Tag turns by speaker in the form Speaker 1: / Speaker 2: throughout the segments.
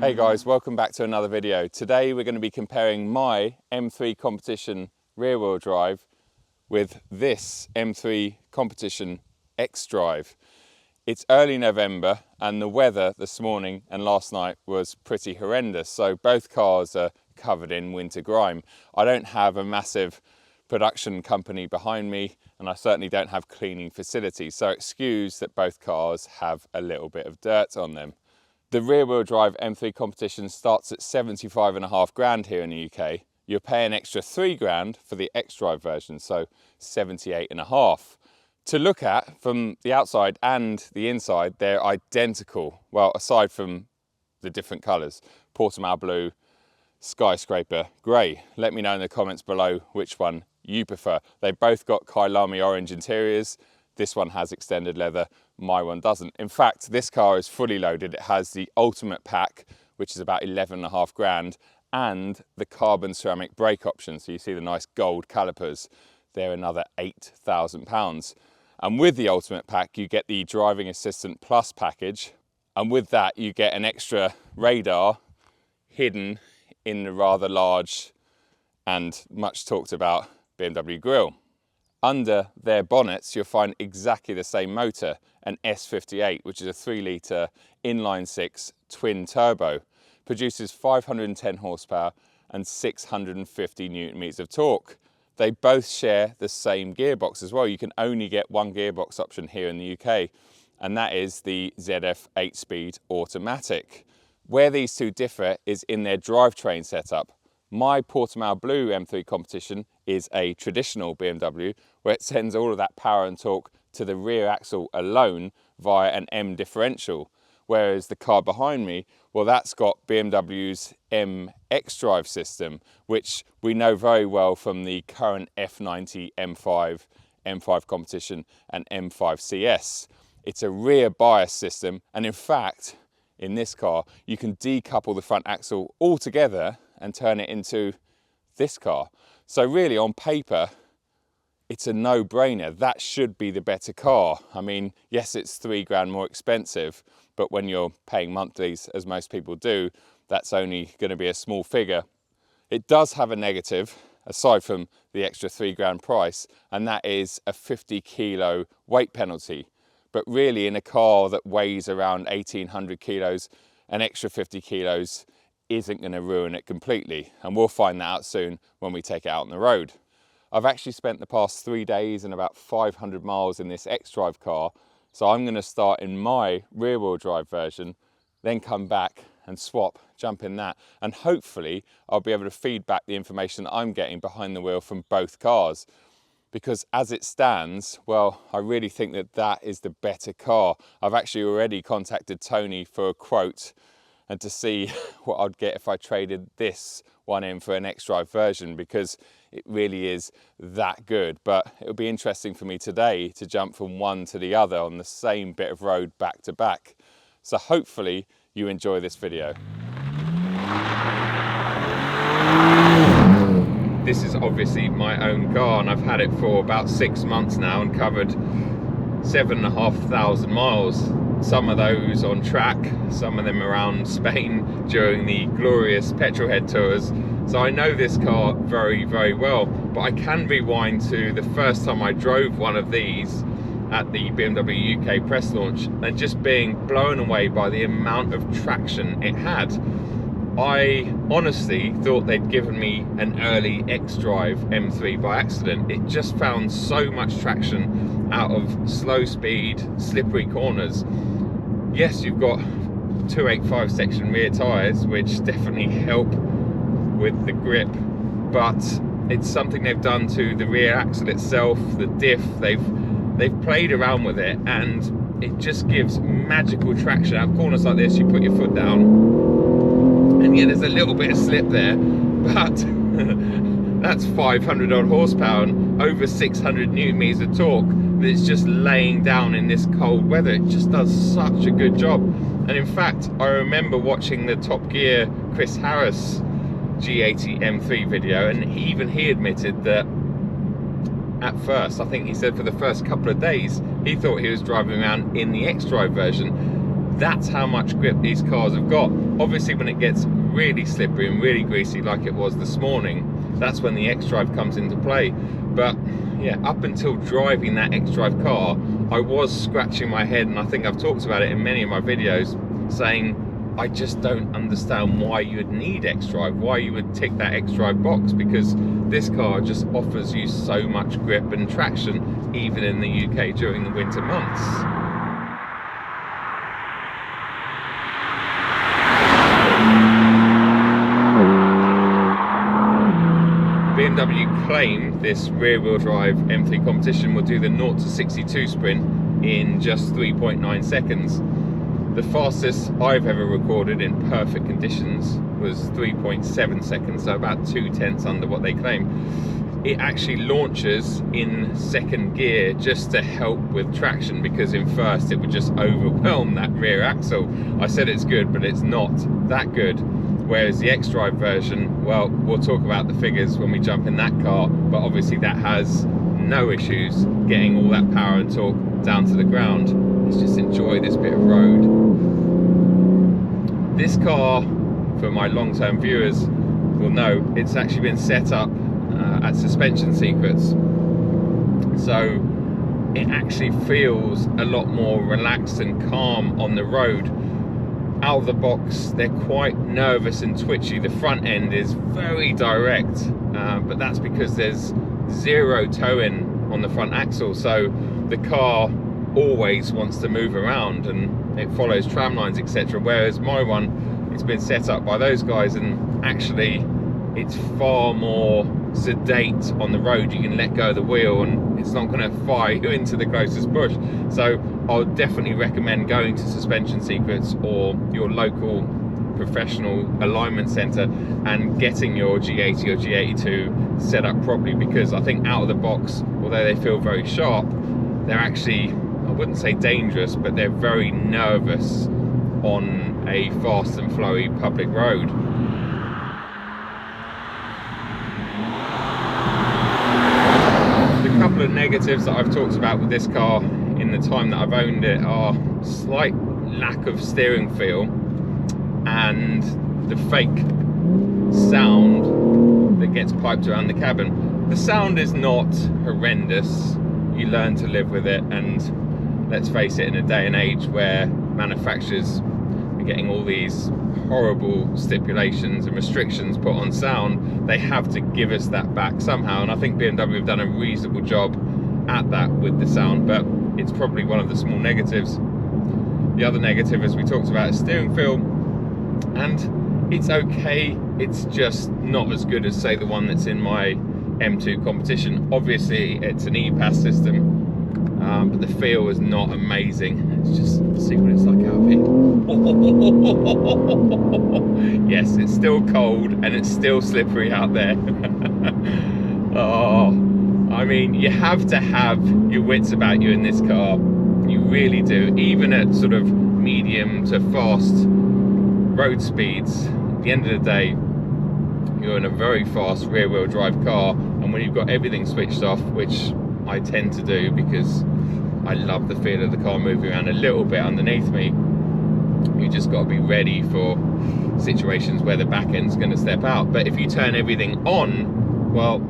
Speaker 1: Hey guys, welcome back to another video. Today we're going to be comparing my M3 Competition rear-wheel drive with this M3 Competition xDrive. It's early November and the weather this morning and last night was pretty horrendous, so both cars are covered in winter grime. I don't have a massive production company behind me and I certainly don't have cleaning facilities, so excuse that both cars have a little bit of dirt on them. The rear-wheel drive M3 Competition starts at 75.5 grand here in the UK. You're paying extra 3 grand for the xDrive version, so 78.5. To look at from the outside and the inside, they're identical. Well, aside from the different colours, Portimao blue, skyscraper grey. Let me know in the comments below which one you prefer. They both got Kailami orange interiors. This one has extended leather, my one doesn't. In fact, this car is fully loaded. It has the ultimate pack, which is about 11.5 grand, and the carbon ceramic brake option. So you see the nice gold calipers. They're another £8,000. And with the ultimate pack, you get the Driving Assistant Plus package. And with that, you get an extra radar hidden in the rather large and much talked about BMW grille. Under their bonnets, you'll find exactly the same motor, an S58, which is a 3-litre inline-6 twin turbo. Produces 510 horsepower and 650 newton meters of torque. They both share the same gearbox as well. You can only get one gearbox option here in the UK, and that is the ZF 8-speed automatic. Where these two differ is in their drivetrain setup. My Portimao blue M3 Competition is a traditional BMW where it sends all of that power and torque to the rear axle alone via an M differential. Whereas the car behind me, well, that's got BMW's M xDrive system, which we know very well from the current F90 M5, M5 Competition and M5 CS. It's a rear bias system, and in fact, in this car, you can decouple the front axle altogether and turn it into this car. So really, on paper, it's a no-brainer. That should be the better car. I mean, yes, it's 3 grand more expensive, but when you're paying monthlies, as most people do, that's only going to be a small figure. It does have a negative, aside from the extra 3 grand price, and that is a 50 kilo weight penalty. But really, in a car that weighs around 1,800 kilos, an extra 50 kilos isn't going to ruin it completely. And we'll find that out soon when we take it out on the road. I've actually spent the past 3 days and about 500 miles in this xDrive car. So I'm going to start in my rear-wheel drive version, then come back and swap, jump in that. And hopefully I'll be able to feed back the information that I'm getting behind the wheel from both cars. Because as it stands, well, I really think that that is the better car. I've actually already contacted Tony for a quote and to see what I'd get if I traded this one in for an xDrive version, because it really is that good. But it'll be interesting for me today to jump from one to the other on the same bit of road back to back. So hopefully you enjoy this video. This is obviously my own car and I've had it for about 6 months now and covered 7,500 miles. Some of those on track, some of them around Spain during the glorious petrolhead tours. So I know this car very, very well, but I can rewind to the first time I drove one of these at the BMW UK press launch and just being blown away by the amount of traction it had. I honestly thought they'd given me an early xDrive M3 by accident. It just found so much traction out of slow speed, slippery corners. Yes, you've got 285 section rear tyres, which definitely help with the grip, but it's something they've done to the rear axle itself, the diff. They've played around with it and it just gives magical traction. Out of corners like this, you put your foot down, and yeah, there's a little bit of slip there, but that's 500 odd horsepower and over 600 newton meters of torque that it's just laying down in this cold weather. It just does such a good job. And in fact, I remember watching the Top Gear Chris Harris G80 M3 video, and even he admitted that at first, I think he said for the first couple of days, he thought he was driving around in the xDrive version. That's how much grip these cars have got. Obviously when it gets really slippery and really greasy like it was this morning, that's when the xDrive comes into play. But yeah, up until driving that xDrive car, I was scratching my head, and I think I've talked about it in many of my videos, saying I just don't understand why you would need xDrive, why you would tick that xDrive box, because this car just offers you so much grip and traction even in the UK during the winter months. BMW claim this rear-wheel drive M3 Competition will do the 0 to 62 sprint in just 3.9 seconds. The fastest I've ever recorded in perfect conditions was 3.7 seconds, so about 2/10 under what they claim. It actually launches in second gear just to help with traction, because in first it would just overwhelm that rear axle. I said it's good, but it's not that good. Whereas the xDrive version, well, we'll talk about the figures when we jump in that car, but obviously that has no issues getting all that power and torque down to the ground. Let's just enjoy this bit of road. This car, for my long-term viewers will know, it's actually been set up at suspension secrets, so it actually feels a lot more relaxed and calm on the road. Out of the box, they're quite nervous and twitchy. The front end is very direct, but that's because there's zero toe-in on the front axle, so the car always wants to move around and it follows tram lines, etc. Whereas my one, it's been set up by those guys, and actually it's far more sedate on the road. You can let go of the wheel and it's not going to fire you into the closest bush. So I would definitely recommend going to Suspension Secrets or your local professional alignment center and getting your G80 or G82 set up properly, because I think out of the box, although they feel very sharp, they're actually, I wouldn't say dangerous, but they're very nervous on a fast and flowy public road. The couple of negatives that I've talked about with this car in the time that I've owned it are slight lack of steering feel and the fake sound that gets piped around the cabin. The sound is not horrendous, you learn to live with it, and let's face it, in a day and age where manufacturers are getting all these horrible stipulations and restrictions put on sound, they have to give us that back somehow, and I think BMW have done a reasonable job at that with the sound, but it's probably one of the small negatives. The other negative, as we talked about, is steering feel, and it's okay, it's just not as good as, say, the one that's in my M2 Competition. Obviously it's an E-Pass system, but the feel is not amazing. Let's just see what it's like out of here. Yes, it's still cold and it's still slippery out there. Oh, I mean, you have to have your wits about you in this car. You really do. Even at sort of medium to fast road speeds, at the end of the day, you're in a very fast rear-wheel drive car, and when you've got everything switched off, which I tend to do because I love the feel of the car moving around a little bit underneath me, you just got to be ready for situations where the back end's going to step out. But if you turn everything on, well,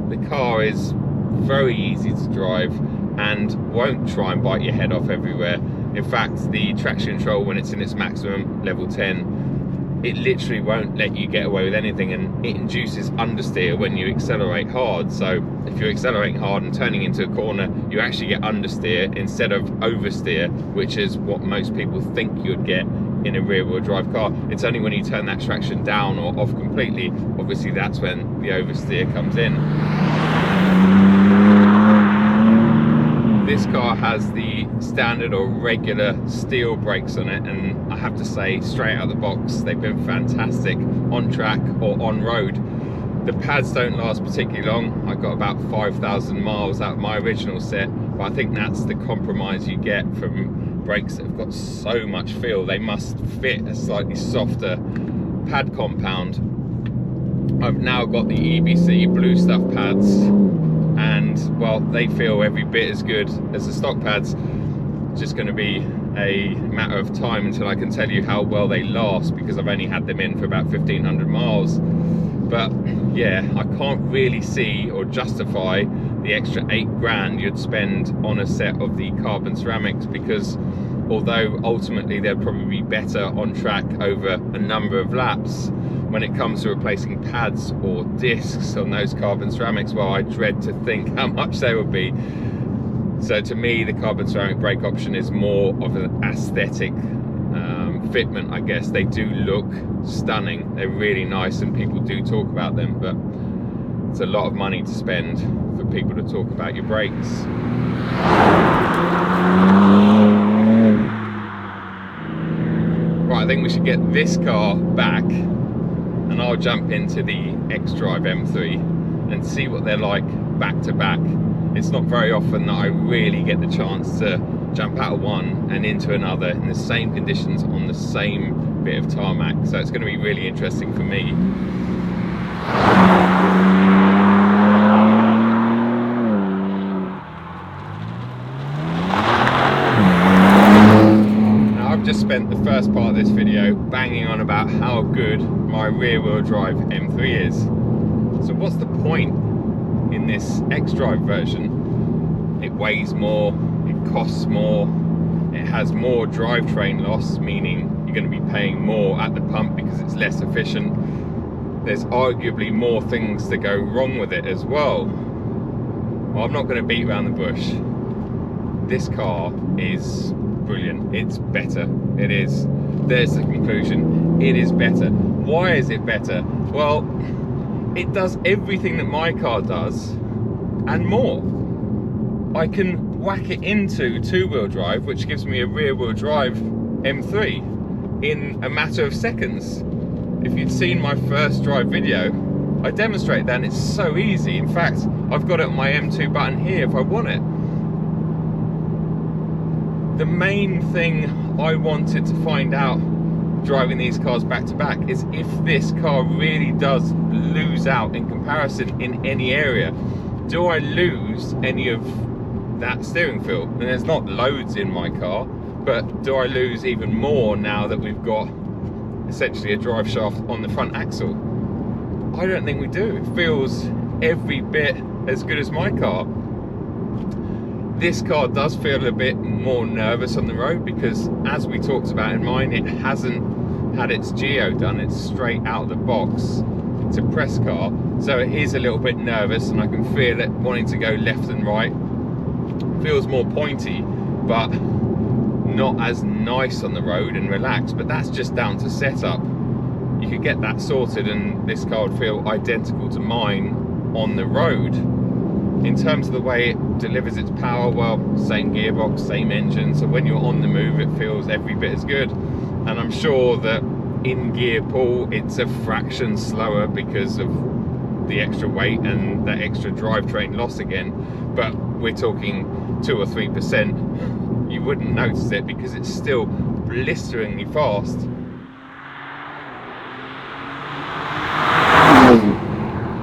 Speaker 1: the car is very easy to drive and won't try and bite your head off everywhere. In fact, the traction control, when it's in its maximum level 10, it literally won't let you get away with anything, and it induces understeer when you accelerate hard. So if you're accelerating hard and turning into a corner, you actually get understeer instead of oversteer, which is what most people think you'd get in a rear-wheel drive car. It's only when you turn that traction down or off completely, obviously that's when the oversteer comes in. This car has the standard or regular steel brakes on it, and I have to say, straight out of the box, they've been fantastic on track or on road. The pads don't last particularly long. I got about 5,000 miles out of my original set, but I think that's the compromise you get from brakes that have got so much feel. They must fit a slightly softer pad compound. I've now got the EBC blue stuff pads, and well, they feel every bit as good as the stock pads. Just going to be a matter of time until I can tell you how well they last, because I've only had them in for about 1,500 miles. But yeah, I can't really see or justify the extra 8 grand you'd spend on a set of the carbon ceramics, because although ultimately they'll probably be better on track over a number of laps, when it comes to replacing pads or discs on those carbon ceramics, well, I dread to think how much they would be. So to me, the carbon ceramic brake option is more of an aesthetic fitment, I guess. They do look stunning, they're really nice, and people do talk about them, but it's a lot of money to spend for people to talk about your brakes. Right, I think we should get this car back and I'll jump into the xDrive M3 and see what they're like back to back. It's not very often that I really get the chance to jump out of one and into another in the same conditions on the same bit of tarmac, so it's going to be really interesting for me. Now, I've just spent the first part of this video banging on about how good my rear-wheel drive M3 is. So what's the point in this xDrive version? It weighs more, it costs more, it has more drivetrain loss, meaning you're going to be paying more at the pump because it's less efficient. There's arguably more things that go wrong with it as well. Well, I'm not going to beat around the bush. This car is brilliant. It's better. It is. There's the conclusion. It is better. Why is it better? Well, it does everything that my car does and more. I can whack it into two-wheel drive, which gives me a rear-wheel drive M3 in a matter of seconds. If you'd seen my first drive video, I demonstrate that, and it's so easy. In fact, I've got it on my M2 button here if I want it. The main thing I wanted to find out driving these cars back to back is if this car really does lose out in comparison in any area. Do I lose any of that steering feel? And there's not loads in my car, but do I lose even more now that we've got essentially a drive shaft on the front axle? I don't think we do. It feels every bit as good as my car. This car does feel a bit more nervous on the road because, as we talked about in mine, it hasn't had its geo done. It's straight out of the box. It's a press car, so it is a little bit nervous, and I can feel it wanting to go left and right. It feels more pointy, but not as nice on the road and relaxed, but that's just down to setup. You could get that sorted and this car would feel identical to mine on the road. In terms of the way it delivers its power, well, same gearbox, same engine, so when you're on the move it feels every bit as good. And I'm sure that in gear pull it's a fraction slower because of the extra weight and that extra drivetrain loss again, but we're talking 2 or 3%. You wouldn't notice it because it's still blisteringly fast.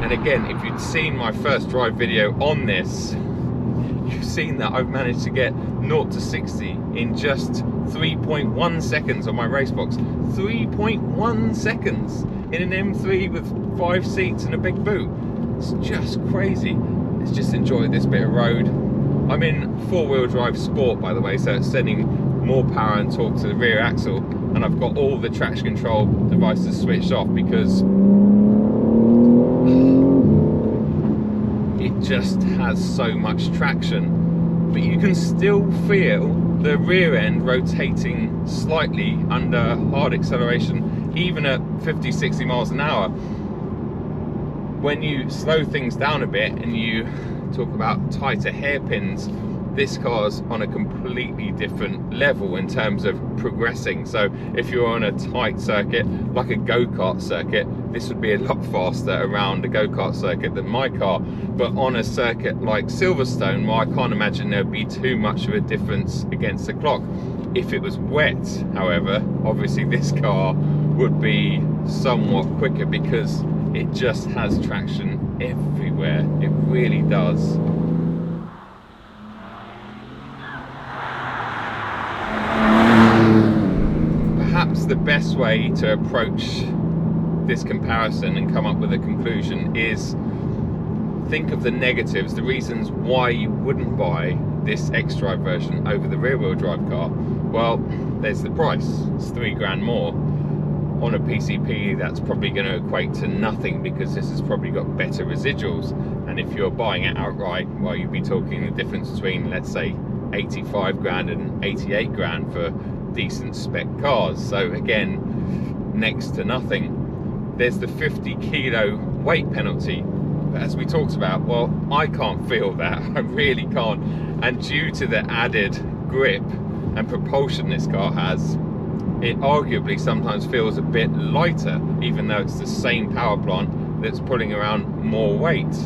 Speaker 1: And again, if you'd seen my first drive video on this, you've seen that I've managed to get 0 to 60 in just 3.1 seconds on my race box. 3.1 seconds in an M3 with 5 seats and a big boot. It's just crazy. Let's just enjoy this bit of road. I'm in 4-wheel drive sport, by the way, so it's sending more power and torque to the rear axle, and I've got all the traction control devices switched off because it just has so much traction. But you can still feel the rear end rotating slightly under hard acceleration, even at 50-60 miles an hour. When you slow things down a bit and you talk about tighter hairpins, this car's on a completely different level in terms of progressing. So if you're on a tight circuit, like a go-kart circuit, this would be a lot faster around a go-kart circuit than my car. But on a circuit like Silverstone, well, I can't imagine there'd be too much of a difference against the clock. If it was wet, however, obviously this car would be somewhat quicker because it just has traction everywhere. It really does. the best way to approach this comparison and come up with a conclusion is think of the negatives, the reasons why you wouldn't buy this xDrive version over the rear-wheel drive car. Well, there's the price. It's $3 more. On a PCP, that's probably going to equate to nothing, because this has probably got better residuals. And if you're buying it outright, well, you'd be talking the difference between, let's say, 85 grand and 88 grand for decent spec cars. So again, next to nothing. There's the 50 kilo weight penalty. But as we talked about, well, I can't feel that. I really can't. And due to the added grip and propulsion this car has, it arguably sometimes feels a bit lighter, even though it's the same power plant that's pulling around more weight.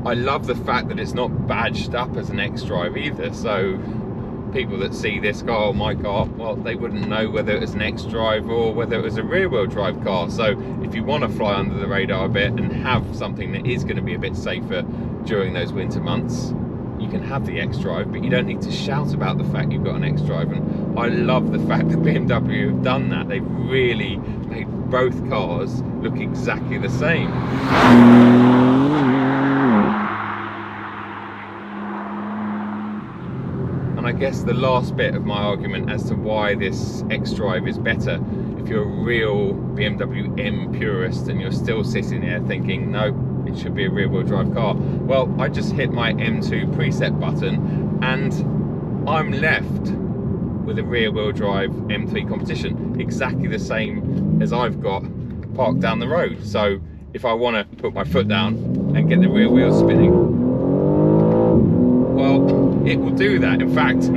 Speaker 1: I love the fact that it's not badged up as an xDrive either, so people that see this car or my car, well, they wouldn't know whether it was an xDrive or whether it was a rear-wheel drive car. So if you want to fly under the radar a bit and have something that is going to be a bit safer during those winter months, you can have the xDrive, but you don't need to shout about the fact you've got an xDrive. And I love the fact that BMW have done that. They've really made both cars look exactly the same. And I guess the last bit of my argument as to why this xDrive is better, if you're a real BMW M purist and you're still sitting there thinking, no, it should be a rear-wheel drive car. Well, I just hit my M2 preset button and I'm left with a rear-wheel drive M3 Competition, exactly the same as I've got parked down the road. So if I want to put my foot down and get the rear wheel spinning, well, it will do that. In fact,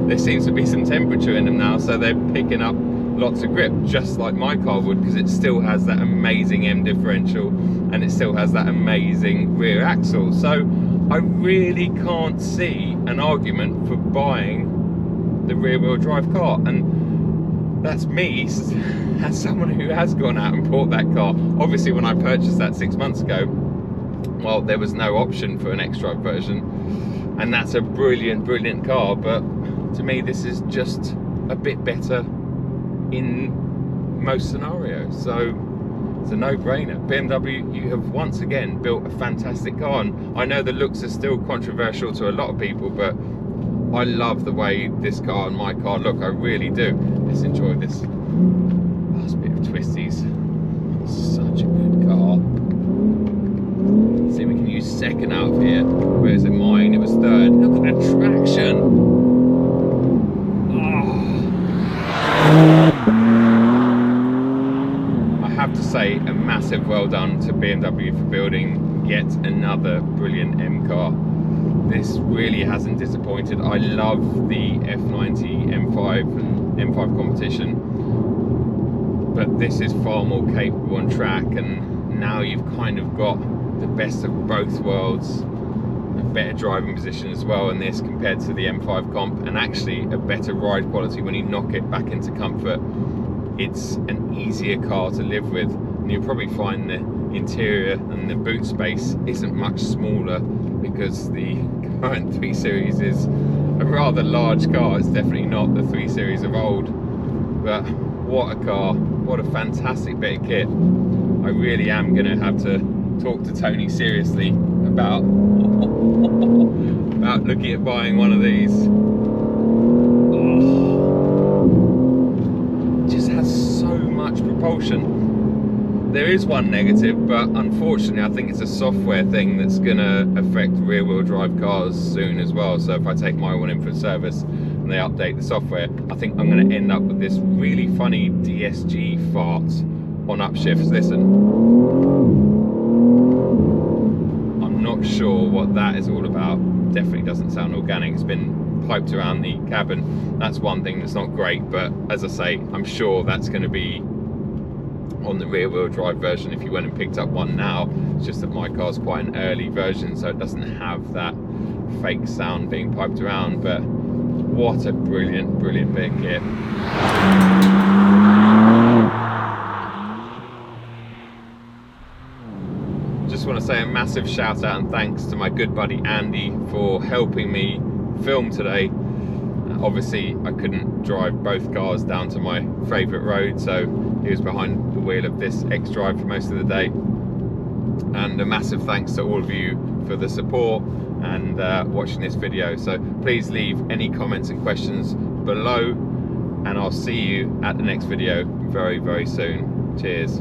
Speaker 1: there seems to be some temperature in them now, so they're picking up lots of grip, just like my car would, because it still has that amazing M differential and it still has that amazing rear axle. So I really can't see an argument for buying the rear-wheel drive car. And that's me as someone who has gone out and bought that car. Obviously, when I purchased that 6 months ago, well, there was no option for an xDrive version, and that's a brilliant car. But to me, this is just a bit better in most scenarios. So it's a no-brainer. BMW, you have once again built a fantastic car, and I know the looks are still controversial to a lot of people, but I love the way this car and my car look. I really do. Let's enjoy this last bit of twisties. Such a good car. Let's see if we can use second out of here. Where is it? Mine, it was third. Look at the traction. I have to say a massive well done to BMW for building yet another brilliant M car. This really hasn't disappointed. I love the F90 M5 and M5 Competition, but this is far more capable on track, and now you've kind of got the best of both worlds. A better driving position as well in this compared to the M5 Comp, and actually a better ride quality when you knock it back into comfort. It's an easier car to live with, and you'll probably find the interior and the boot space isn't much smaller, because the current 3 Series is a rather large car. It's definitely not the 3 Series of old, but what a car, what a fantastic bit of kit. I really am going to have to talk to Tony seriously about looking at buying one of these. Oh, it just has so much propulsion. There is one negative, but unfortunately I think it's a software thing that's going to affect rear-wheel drive cars soon as well. So if I take my one in for service and they update the software, I think I'm going to end up with this really funny DSG fart on upshifts. Listen, I'm not sure what that is all about. Definitely doesn't sound organic. It's been piped around the cabin. That's one thing that's not great, but as I say, I'm sure that's going to be on the rear-wheel drive version if you went and picked up one now. It's just that my car's quite an early version, so it doesn't have that fake sound being piped around. But what a brilliant bit of kit. Just want to say a massive shout out and thanks to my good buddy Andy for helping me film today. Obviously I couldn't drive both cars down to my favourite road, so he was behind the wheel of this xDrive for most of the day. And a massive thanks to all of you for the support and watching this video. So please leave any comments and questions below, and I'll see you at the next video very, very soon. Cheers.